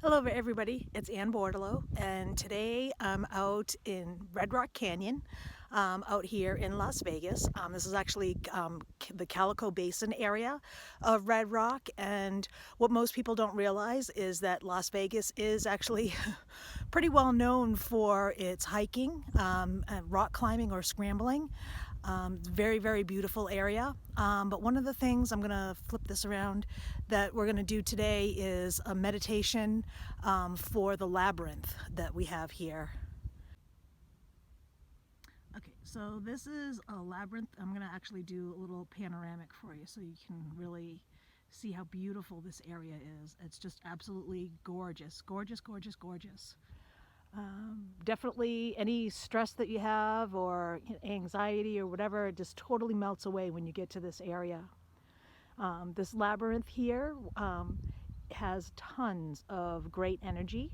Hello everybody, it's Ann Bordelot, and today I'm out in Red Rock Canyon, out here in Las Vegas. This is actually the Calico Basin area of Red Rock, and what most people don't realize is that Las Vegas is actually pretty well known for its hiking, and rock climbing or scrambling. Very, very beautiful area. But one of the things, I'm going to flip this around, that we're going to do today is a meditation for the labyrinth that we have here. Okay, so this is a labyrinth. I'm going to actually do a little panoramic for you so you can really see how beautiful this area is. It's just absolutely gorgeous, gorgeous, gorgeous, gorgeous. Definitely any stress that you have or anxiety or whatever just totally melts away when you get to this area. This labyrinth here has tons of great energy.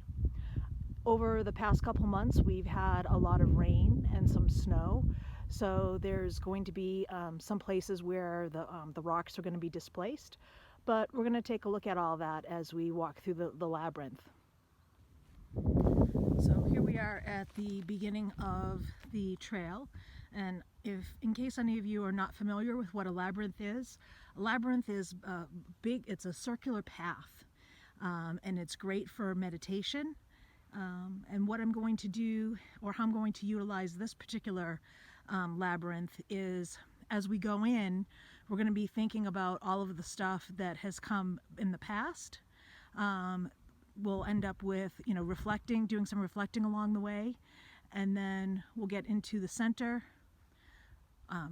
Over the past couple months, we've had a lot of rain and some snow, so there's going to be some places where the rocks are going to be displaced, but we're going to take a look at all that as we walk through the labyrinth. So here we are at the beginning of the trail, and in case any of you are not familiar with what a labyrinth is big, it's a circular path, and it's great for meditation. And what I'm going to do, or how I'm going to utilize this particular labyrinth is, as we go in, we're going to be thinking about all of the stuff that has come in the past. We'll end up with, reflecting, doing some reflecting along the way, and then we'll get into the center,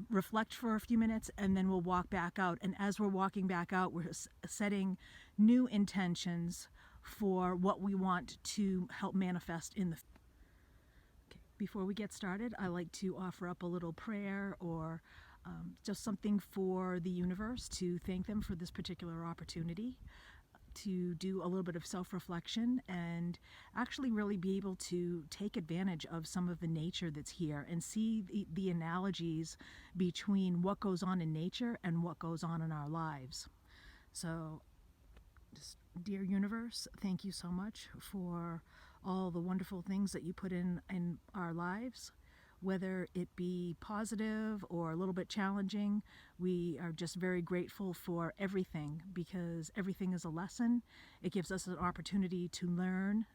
reflect for a few minutes, and then we'll walk back out. And as we're walking back out, we're setting new intentions for what we want to help manifest in the future. Okay. Before we get started, I like to offer up a little prayer or just something for the universe, to thank them for this particular opportunity to do a little bit of self-reflection and actually really be able to take advantage of some of the nature that's here and see the analogies between what goes on in nature and what goes on in our lives. So, just, dear universe, thank you so much for all the wonderful things that you put in our lives. Whether it be positive or a little bit challenging, we are just very grateful for everything, because everything is a lesson. It gives us an opportunity to learn,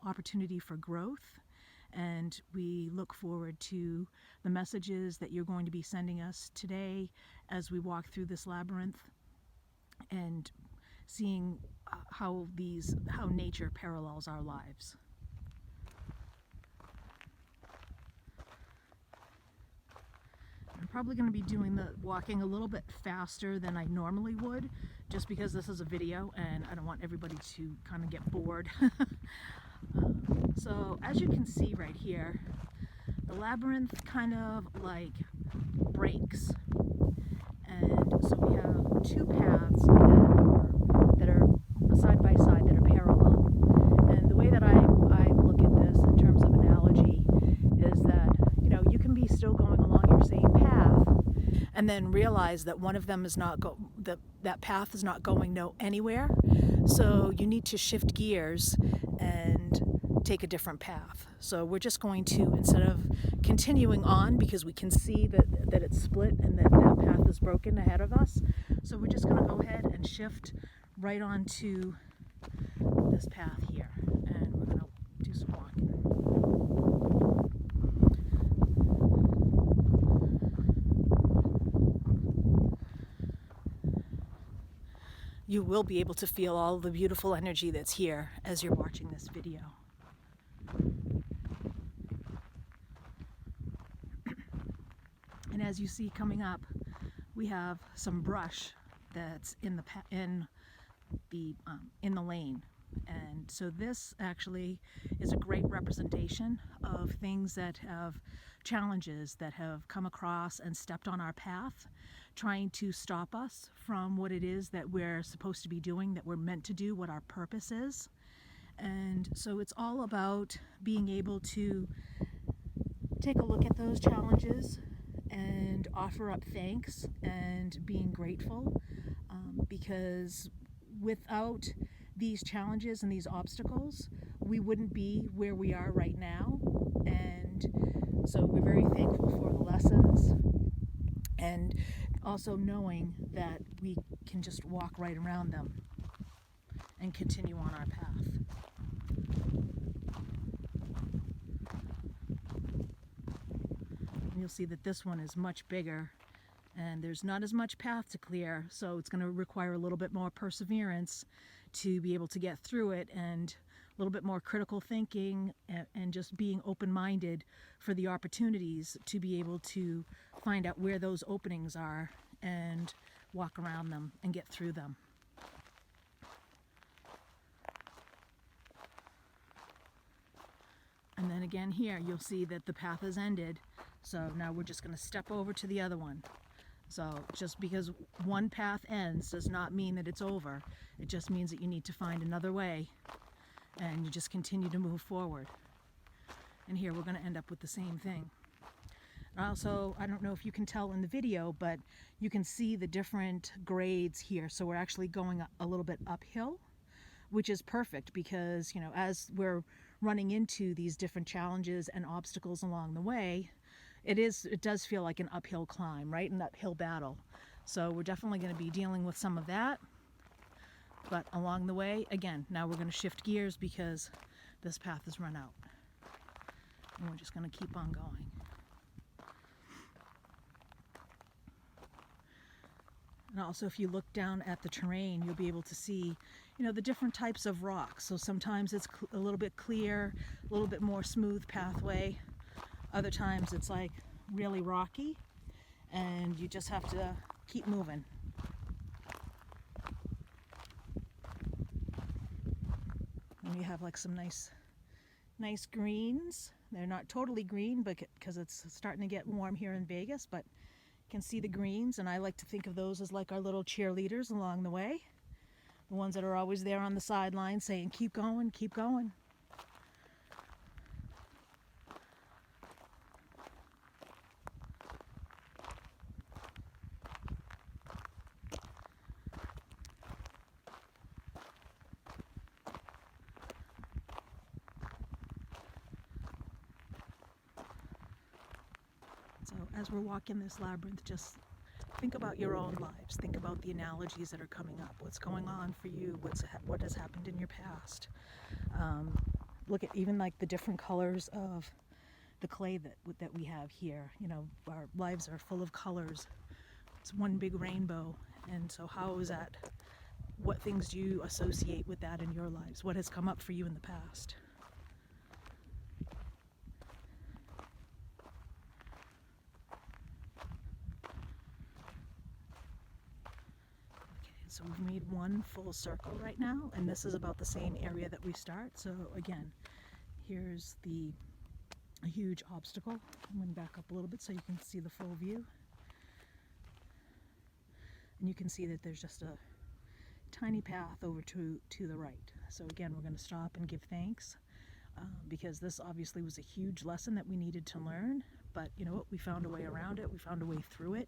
opportunity for growth, and we look forward to the messages that you're going to be sending us today as we walk through this labyrinth and seeing how nature parallels our lives. I'm probably going to be doing the walking a little bit faster than I normally would, just because this is a video and I don't want everybody to kind of get bored. So as you can see right here, the labyrinth kind of like breaks, and so we have two paths that are side by side, that are parallel. And the way that I look at this in terms of analogy is that, you can be still going along your same path and then realize that one of them is not that path is not going anywhere. So you need to shift gears and take a different path. So we're just going to, instead of continuing on because we can see that it's split and that path is broken ahead of us, so we're just going to go ahead and shift right onto this path here, and we're going to do some walking. You will be able to feel all the beautiful energy that's here as you're watching this video. And as you see coming up, we have some brush that's in the lane. And so this actually is a great representation of things that have challenges that have come across and stepped on our path, trying to stop us from what it is that we're supposed to be doing, that we're meant to do, what our purpose is. And so it's all about being able to take a look at those challenges and offer up thanks and being grateful, because without these challenges and these obstacles, we wouldn't be where we are right now. And so we're very thankful for the lessons, and also knowing that we can just walk right around them and continue on our path. And you'll see that this one is much bigger, and there's not as much path to clear, so it's going to require a little bit more perseverance to be able to get through it, and a little bit more critical thinking, and just being open-minded for the opportunities to be able to find out where those openings are and walk around them and get through them. And then again here, you'll see that the path has ended, so now we're just going to step over to the other one. So just because one path ends does not mean that it's over. It just means that you need to find another way, and you just continue to move forward. And here we're going to end up with the same thing. Also, I don't know if you can tell in the video, but you can see the different grades here. So we're actually going a little bit uphill, which is perfect because, you know, as we're running into these different challenges and obstacles along the way, it does feel like an uphill climb, right? An uphill battle. So we're definitely going to be dealing with some of that. But along the way, again, now we're going to shift gears because this path has run out. And we're just going to keep on going. And also, if you look down at the terrain, you'll be able to see, you know, the different types of rocks. So sometimes it's a little bit clear, a little bit more smooth pathway. Other times it's like really rocky, and you just have to keep moving. And you have like some nice greens. They're not totally green, but because it's starting to get warm here in Vegas, but you can see the greens, and I like to think of those as like our little cheerleaders along the way. The ones that are always there on the sidelines saying, keep going, keep going. So as we're walking this labyrinth, just think about your own lives. Think about the analogies that are coming up. What's going on for you? What has happened in your past? Look at even like the different colors of the clay that we have here. You know, our lives are full of colors. It's one big rainbow. And so how is that? What things do you associate with that in your lives? What has come up for you in the past? So we've made one full circle right now, and this is about the same area that we start. So again, here's a huge obstacle. I'm going to back up a little bit so you can see the full view. And you can see that there's just a tiny path over to the right. So again, we're going to stop and give thanks because this obviously was a huge lesson that we needed to learn. But you know what? We found a way around it. We found a way through it.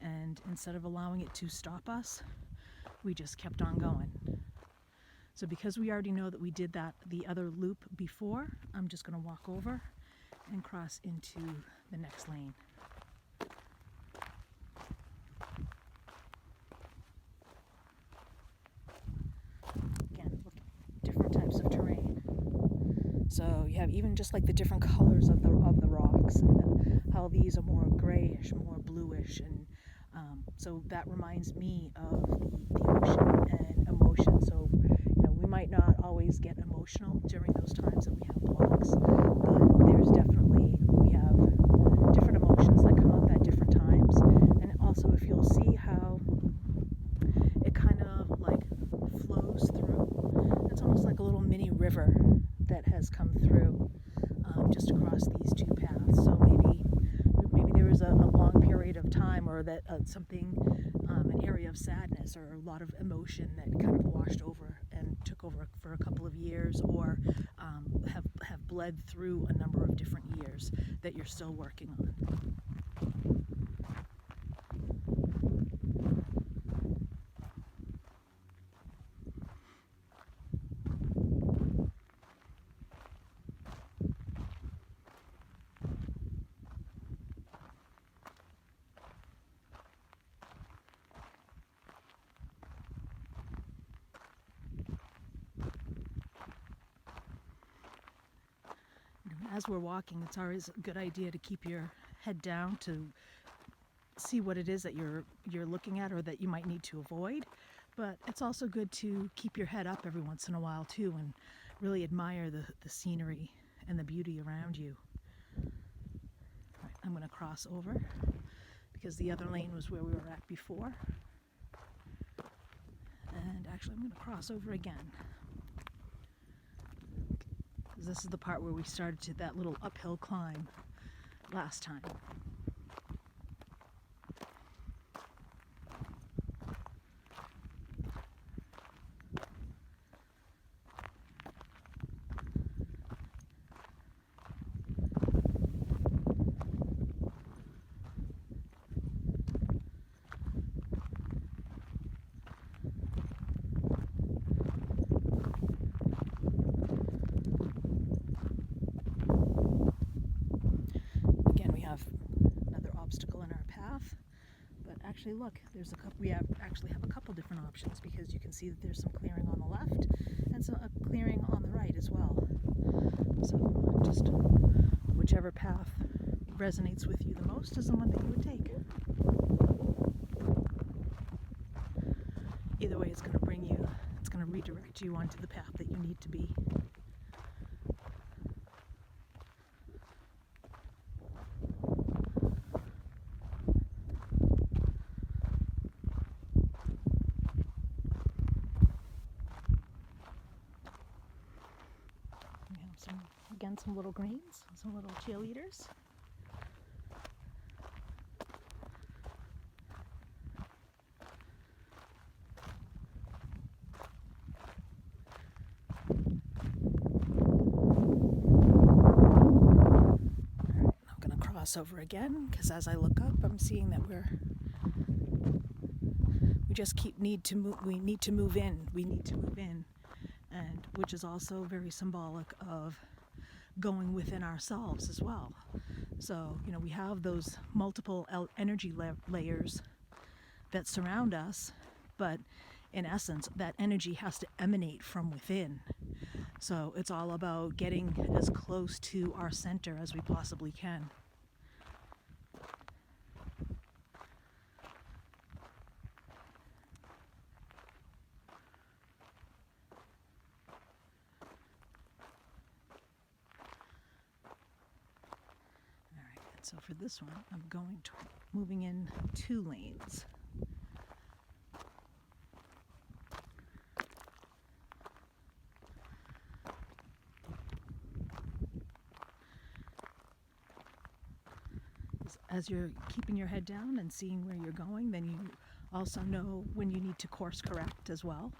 And instead of allowing it to stop us, we just kept on going. So because we already know that we did the other loop before, I'm just going to walk over and cross into the next lane. Again, look, different types of terrain. So you have even just like the different colors of the rocks, and how these are more grayish, more bluish, and so that reminds me of the ocean and emotion. So, you know, we might not always get emotional during those times that we have blocks, but there's definitely, we have different emotions that come up at different times. And also, if you'll see how it kind of like flows through, it's almost like a little mini river that has come through just across these two paths. So maybe there was a long period of time, or that something, an area of sadness or a lot of emotion that kind of washed over and took over for a couple of years, or have bled through a number of different years that you're still working on. as we're walking, it's always a good idea to keep your head down to see what it is that you're looking at or that you might need to avoid. But it's also good to keep your head up every once in a while too, and really admire the scenery and the beauty around you. Right, I'm going to cross over because the other lane was where we were at before. And actually I'm going to cross over again. Because this is the part where we started to that little uphill climb last time. Another obstacle in our path, but actually look, there's a couple. We actually have a couple different options because you can see that there's some clearing on the left and some clearing on the right as well. So just whichever path resonates with you the most is the one that you would take. Either way, it's going to redirect you onto the path that you need to be. Some little greens, some little cheerleaders. I'm going to cross over again because as I look up, I'm seeing that we need to move in, and which is also very symbolic of going within ourselves as well. So, we have those multiple energy layers that surround us, but in essence, that energy has to emanate from within. So it's all about getting as close to our center as we possibly can. So for this one, I'm moving in 2 lanes. As you're keeping your head down and seeing where you're going, then you also know when you need to course correct as well.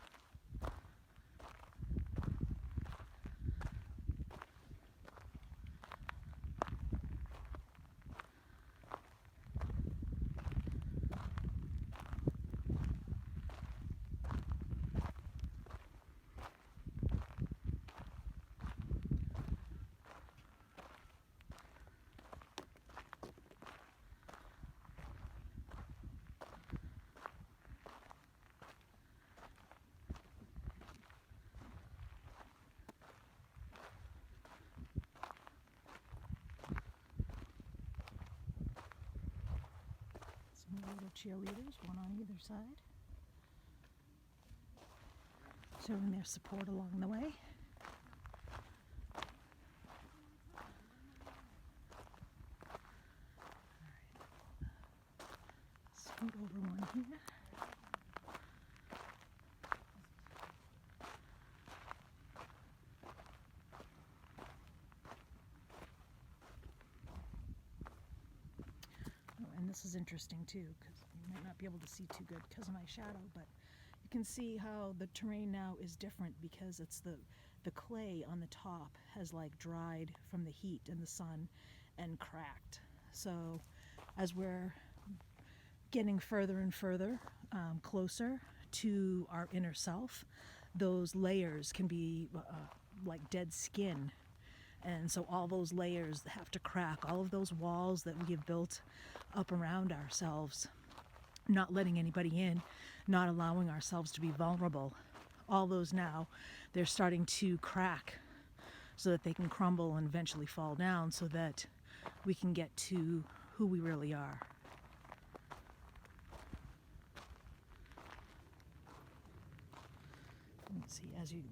Little cheerleaders, one on either side, showing their support along the way. Scoot over one here. And this is interesting too, because you might not be able to see too good because of my shadow, but you can see how the terrain now is different because it's the clay on the top has like dried from the heat and the sun and cracked. So as we're getting further and further closer to our inner self, those layers can be like dead skin. And so all those layers have to crack, all of those walls that we have built up around ourselves, not letting anybody in, not allowing ourselves to be vulnerable. All those now, they're starting to crack so that they can crumble and eventually fall down, so that we can get to who we really are. Let's see,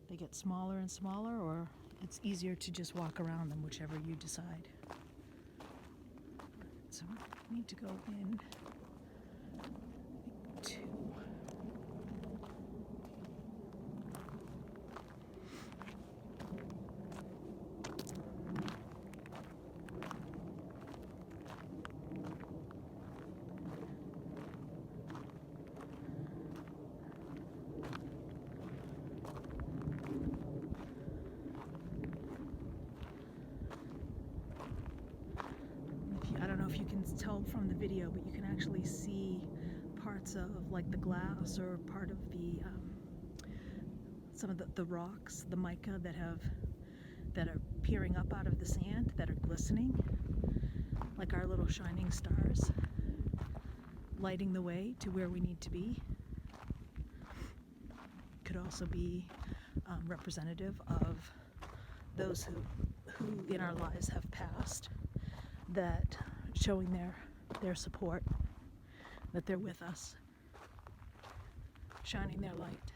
they get smaller and smaller, or it's easier to just walk around them, whichever you decide. So we need to go in two. I don't know if you can tell from the video, but you can actually see parts of like the glass, or part of the some of the rocks, the mica that are peering up out of the sand, that are glistening like our little shining stars, lighting the way to where we need to be. Could also be representative of those who in our lives have passed, that showing their support, that they're with us, shining their light.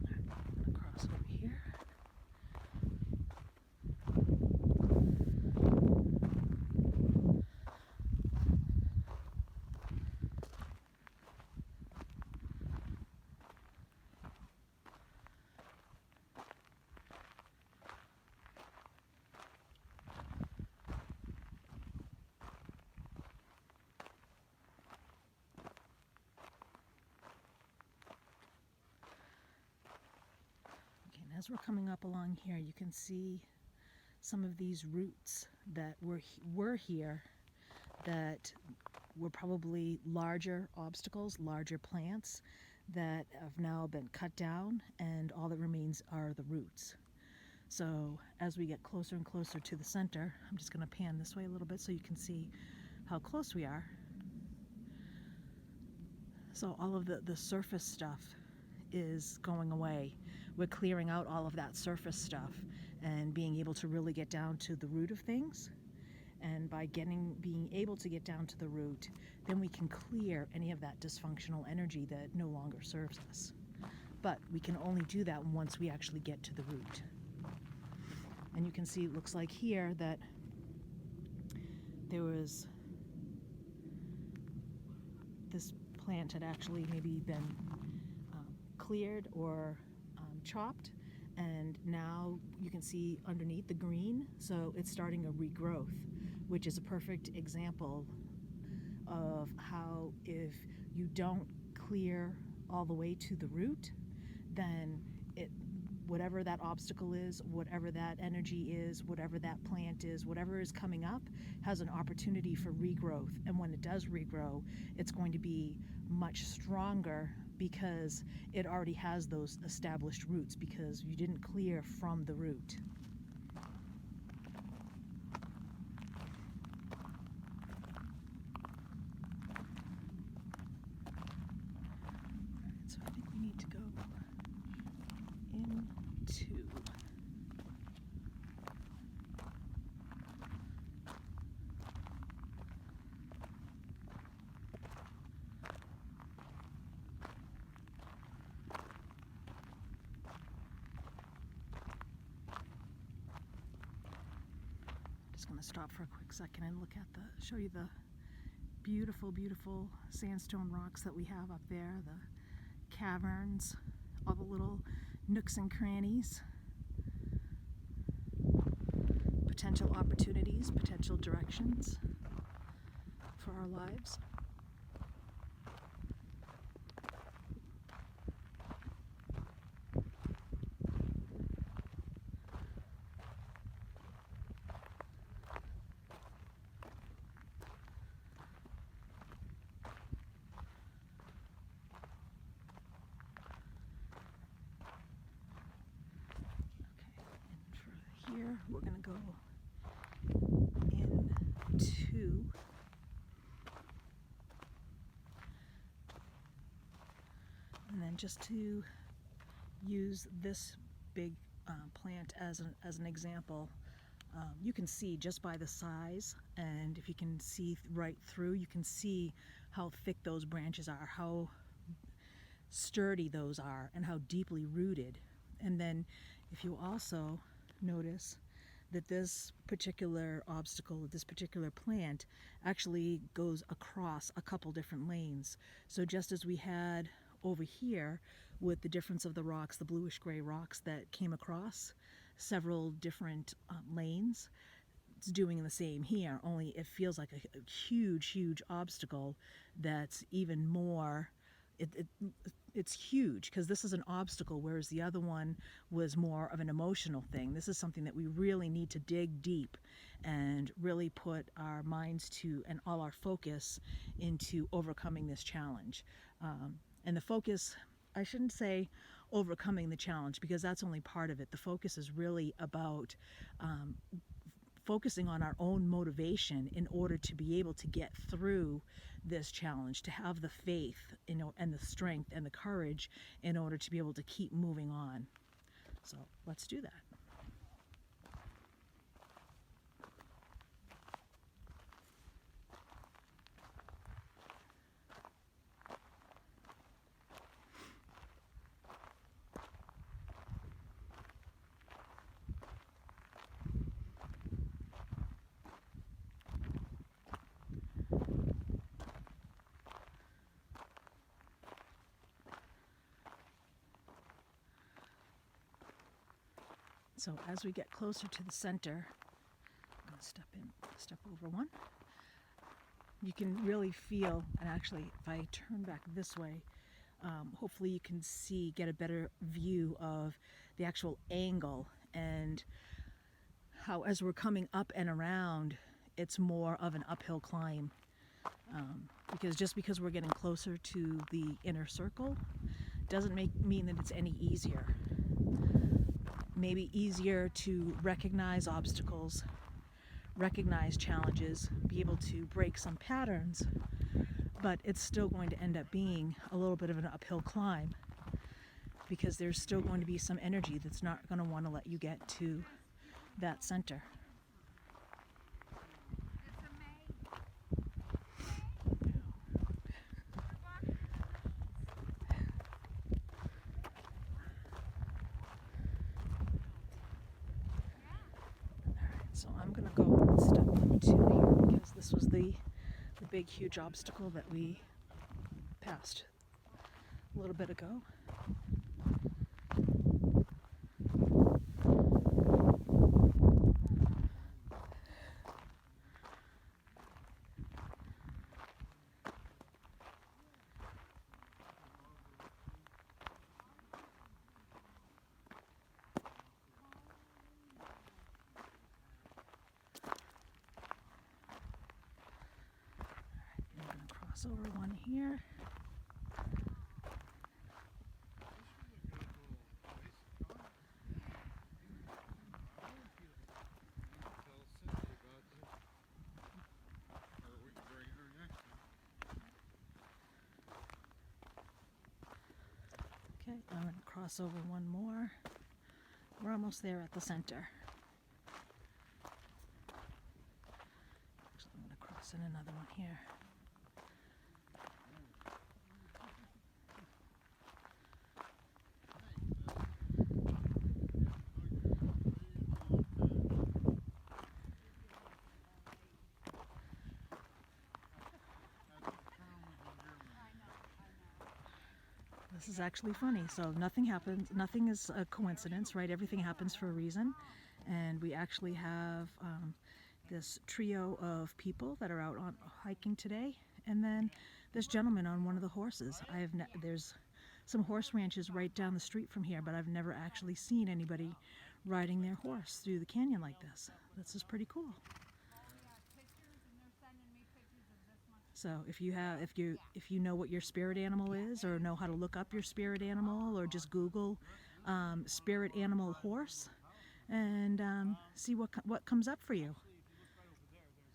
I'm gonna cross over here. As we're coming up along here, you can see some of these roots that were here, that were probably larger obstacles, larger plants that have now been cut down, and all that remains are the roots. So as we get closer and closer to the center, I'm just going to pan this way a little bit so you can see how close we are. So all of the surface stuff is going away. We're clearing out all of that surface stuff and being able to really get down to the root of things. And by being able to get down to the root, then we can clear any of that dysfunctional energy that no longer serves us. But we can only do that once we actually get to the root. And you can see, it looks like here that there was this plant had actually maybe been cleared or chopped, and now you can see underneath the green, so it's starting a regrowth, which is a perfect example of how if you don't clear all the way to the root, then whatever that obstacle is, whatever that energy is, whatever that plant is, whatever is coming up has an opportunity for regrowth. And when it does regrow, it's going to be much stronger because it already has those established roots, because you didn't clear from the root. So I think we need to go into just going to stop for a quick second and show you the beautiful, beautiful sandstone rocks that we have up there, the caverns, all the little nooks and crannies, potential opportunities, potential directions for our lives. we're going to go into and then just to use this big plant as an example, you can see just by the size, and if you can see right through, you can see how thick those branches are, how sturdy those are, and how deeply rooted. And then if you also notice that this particular obstacle, this particular plant, actually goes across a couple different lanes. So just as we had over here with the difference of the rocks, the bluish gray rocks that came across several different lanes, it's doing the same here, only it feels like a huge obstacle that's even more, it's huge because this is an obstacle, whereas the other one was more of an emotional thing. This is something that we really need to dig deep and really put our minds to and all our focus into overcoming this challenge. And the focus, I shouldn't say overcoming the challenge, because that's only part of it. The focus is really about focusing on our own motivation in order to be able to get through this challenge, to have the faith, and the strength and the courage in order to be able to keep moving on. So let's do that. So as we get closer to the center, I'm going to step over one. You can really feel, and actually if I turn back this way, hopefully you can get a better view of the actual angle and how as we're coming up and around, it's more of an uphill climb. Because just because we're getting closer to the inner circle doesn't mean that it's any easier. Maybe easier to recognize obstacles, recognize challenges, be able to break some patterns, but it's still going to end up being a little bit of an uphill climb because there's still going to be some energy that's not going to want to let you get to that center. So I'm going to go step up to here because this was the big huge obstacle that we passed a little bit ago. Over one here. Okay, I'm going to cross over one more. We're almost there at the center. Actually, I'm going to cross in another one here. This is actually funny. So nothing happens, nothing is a coincidence, right? Everything happens for a reason. And we actually have this trio of people that are out on hiking today. And then this gentleman on one of the horses. There's some horse ranches right down the street from here, but I've never actually seen anybody riding their horse through the canyon like this. This is pretty cool. So if you know what your spirit animal is, or know how to look up your spirit animal, or just Google spirit animal horse, and see what comes up for you,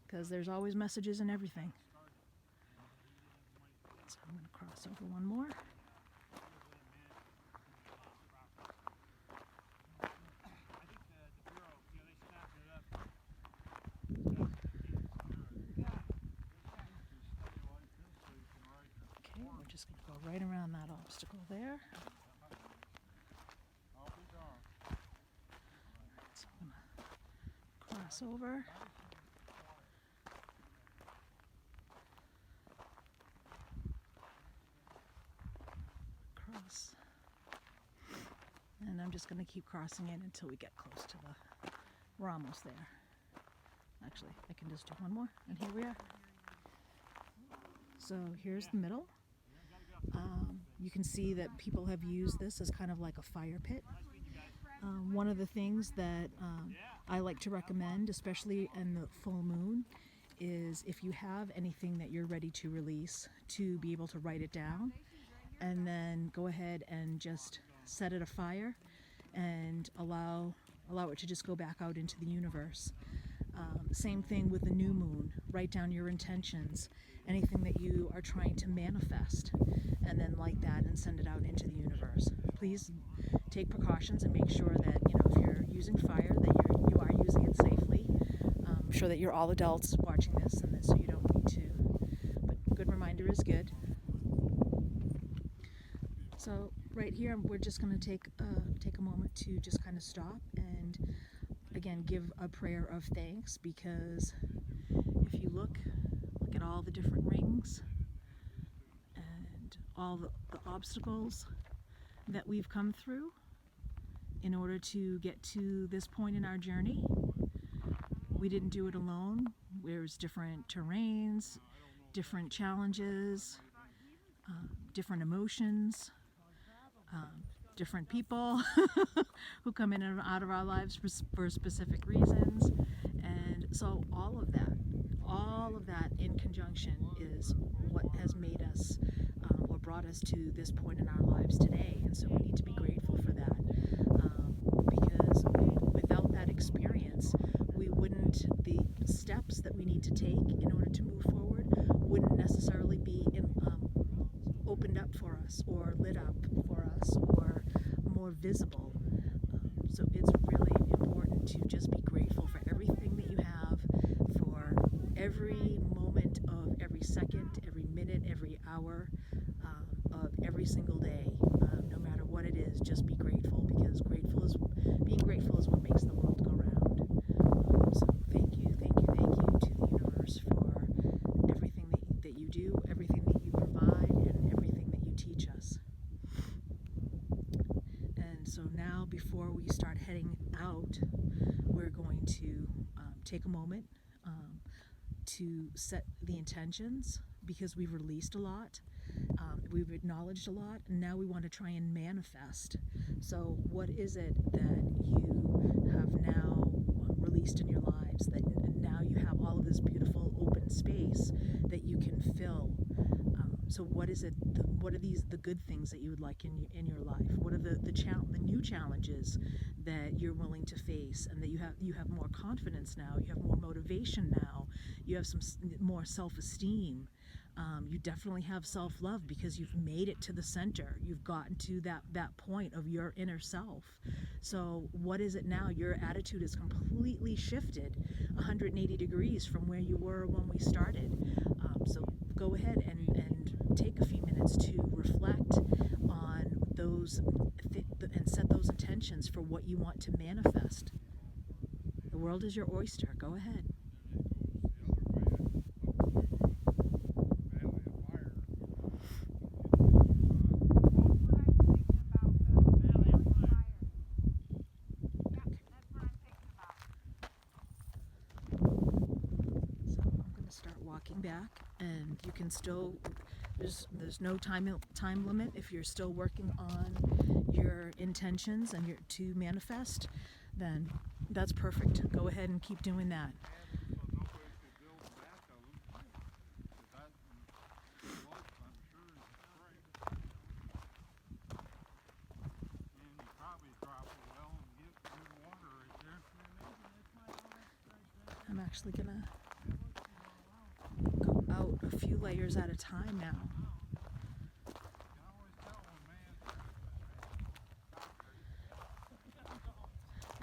because there's always messages in everything. So I'm going to cross over one more. Okay, we're just going to go right around that obstacle there. So I'm going to cross over. Cross. And I'm just going to keep crossing it until we get close to we're almost there. Actually, I can just do one more, and here we are. So here's the middle. You can see that people have used this as kind of like a fire pit. One of the things that I like to recommend, especially in the full moon, is if you have anything that you're ready to release, to be able to write it down and then go ahead and just set it afire and allow it to just go back out into the universe. Same thing with the new moon. Write down your intentions, anything that you are trying to manifest, and then light that and send it out into the universe. Please take precautions and make sure that, if you're using fire, that you are using it safely. I'm sure that you're all adults watching this, and so you don't need to. But good reminder is good. So right here, we're just going to take a moment to just kind of stop and again give a prayer of thanks, because if you look at all the different rings and all the obstacles that we've come through in order to get to this point in our journey, we didn't do it alone. There's different terrains, different challenges, different emotions, different people who come in and out of our lives for specific reasons. And so all of that in conjunction is what has made us or brought us to this point in our lives today. And so we need to be grateful for that, because without that experience, the steps that we need to take in order to move forward wouldn't necessarily be opened up for us or lit up for us or more visible. So it's really important to just be grateful for everything that you have, for every moment of every second, every minute, every hour of every single day. No matter what it is, just be grateful, because being grateful is what makes the world go round. So thank you to the universe for everything that you do, everything that you provide, and everything that you teach us. And so now, before we start heading out, we're going to take a moment to set the intentions, because we've released a lot, we've acknowledged a lot, and now we want to try and manifest. So what is it that you have now released in your lives, that now you have all of this beautiful open space that you can fill? So what is it? What are the good things that you would like in your life? What are the new challenges that you're willing to face, and that you have more confidence now, you have more motivation now, you have some more self-esteem. You definitely have self-love, because you've made it to the center. You've gotten to that point of your inner self. So what is it now? Your attitude is completely shifted 180 degrees from where you were when we started. So go ahead and take a few minutes to reflect on those and set those intentions for what you want to manifest. The world is your oyster. Go ahead. Back, and you can still, there's no time limit. If you're still working on your intentions and to manifest, then that's perfect. Go ahead and keep doing that. I'm actually gonna go out a few layers at a time now.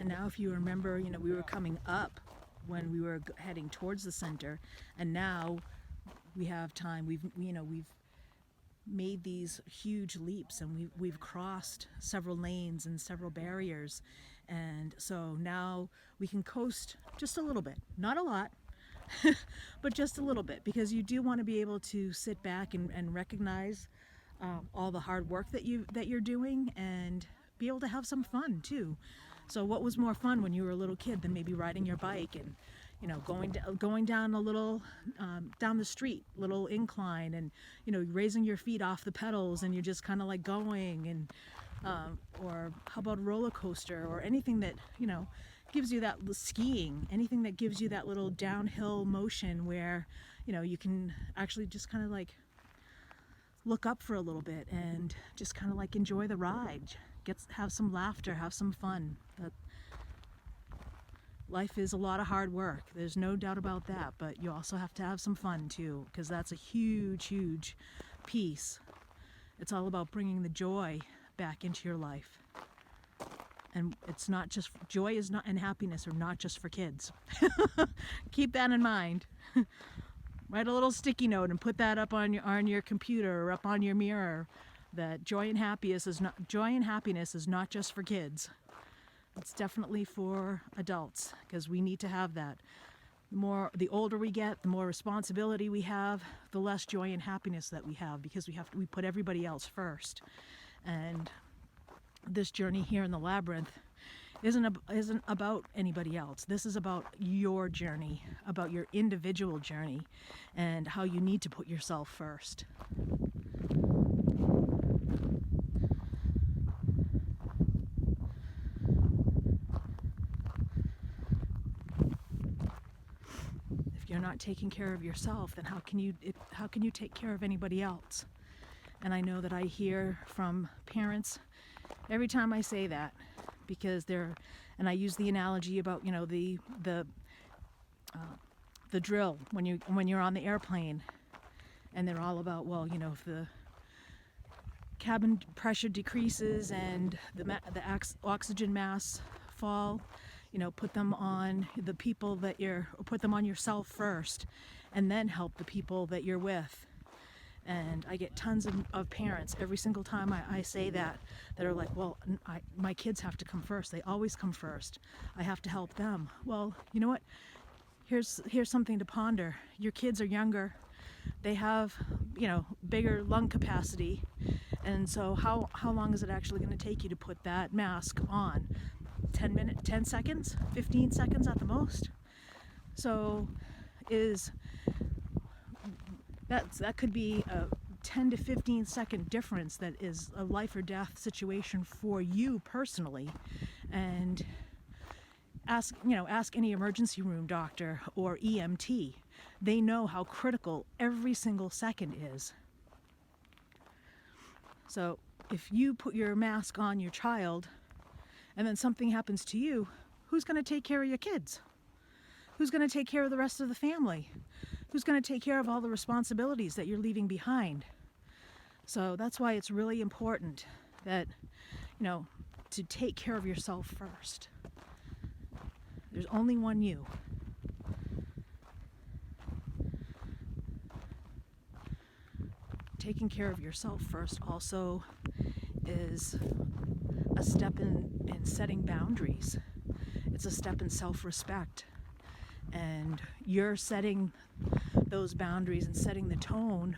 And now if you remember, we were coming up when we were heading towards the center, and now we have time. We've made these huge leaps, and we've crossed several lanes and several barriers, and so now we can coast just a little bit, not a lot, but just a little bit, because you do want to be able to sit back and recognize all the hard work that you're doing, and be able to have some fun too. So what was more fun when you were a little kid than maybe riding your bike and going down a little down the street, little incline, and raising your feet off the pedals, and you're just kind of like going, and or how about a roller coaster, or anything that gives you that, skiing, anything that gives you that little downhill motion where you can actually just kind of like look up for a little bit and just kind of like enjoy the ride, have some laughter, have some fun. Life is a lot of hard work, there's no doubt about that, but you also have to have some fun too, because that's a huge piece. It's all about bringing the joy back into your life. And it's not just, joy is not, and happiness are not just for kids. Keep that in mind. Write a little sticky note and put that up on your computer or up on your mirror, that joy and happiness is not just for kids. It's definitely for adults, because we need to have that. The older we get, the more responsibility we have, the less joy and happiness that we have, because we put everybody else first. And this journey here in the labyrinth isn't about anybody else. This is about your journey, about your individual journey, and how you need to put yourself first. If you're not taking care of yourself, then how can you take care of anybody else? And I know that I hear from parents every time I say that, because and I use the analogy about the drill when you're on the airplane, and they're all about, well, if the cabin pressure decreases and the oxygen masks fall, put them on the people put them on yourself first, and then help the people that you're with. And I get tons of parents every single time I say that are like, well, my kids have to come first. They always come first. I have to help them. Well, you know what? Here's something to ponder. Your kids are younger. They have, bigger lung capacity. And so how long is it actually going to take you to put that mask on? 10 seconds, 15 seconds at the most. So that could be a 10 to 15 second difference that is a life or death situation for you personally. And ask any emergency room doctor or EMT. They know how critical every single second is. So if you put your mask on your child and then something happens to you, who's going to take care of your kids? Who's going to take care of the rest of the family? Who's going to take care of all the responsibilities that you're leaving behind? So that's why it's really important that, to take care of yourself first. There's only one you. Taking care of yourself first also is a step in setting boundaries. It's a step in self-respect. And you're setting those boundaries and setting the tone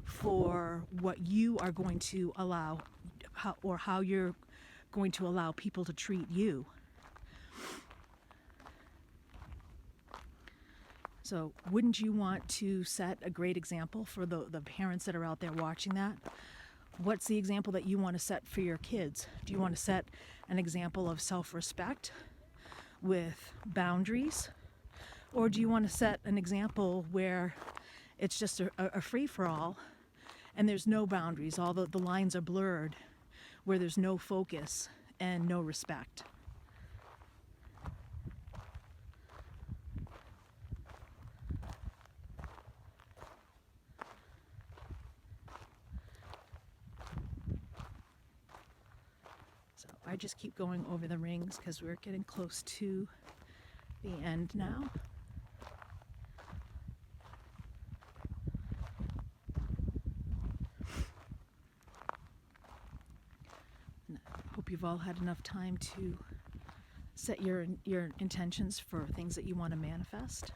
for what you are going to allow, how you're going to allow people to treat you. So wouldn't you want to set a great example for the parents that are out there watching that? What's the example that you want to set for your kids? Do you want to set an example of self-respect with boundaries? Or do you want to set an example where it's just a free-for-all and there's no boundaries, all the lines are blurred, where there's no focus and no respect? I just keep going over the rings because we're getting close to the end now. And I hope you've all had enough time to set your intentions for things that you want to manifest.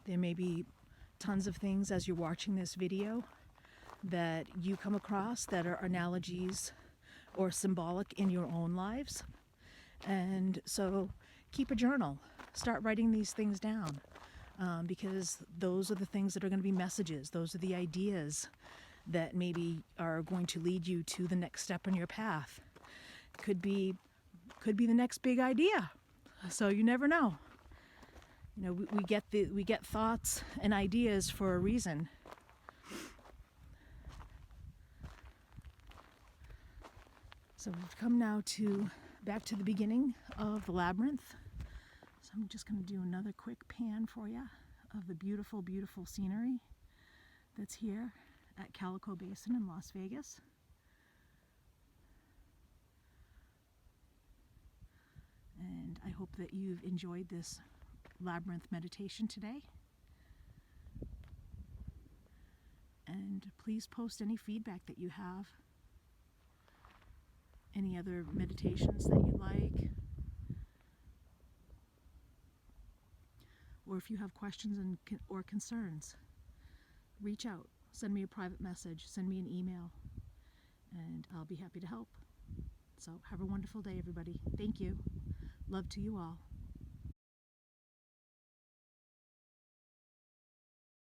There may be tons of things as you're watching this video that you come across that are analogies or symbolic in your own lives. And so keep a journal. Start writing these things down, because those are the things that are going to be messages. Those are the ideas that maybe are going to lead you to the next step in your path. Could be the next big idea. So you never know. You know, we get thoughts and ideas for a reason. So we've come now back to the beginning of the labyrinth. So I'm just going to do another quick pan for you of the beautiful, beautiful scenery that's here at Calico Basin in Las Vegas. And I hope that you've enjoyed this labyrinth meditation today. And please post any feedback that you have. Any other meditations that you like. Or if you have questions or concerns, reach out. Send me a private message. Send me an email. And I'll be happy to help. So have a wonderful day, everybody. Thank you. Love to you all.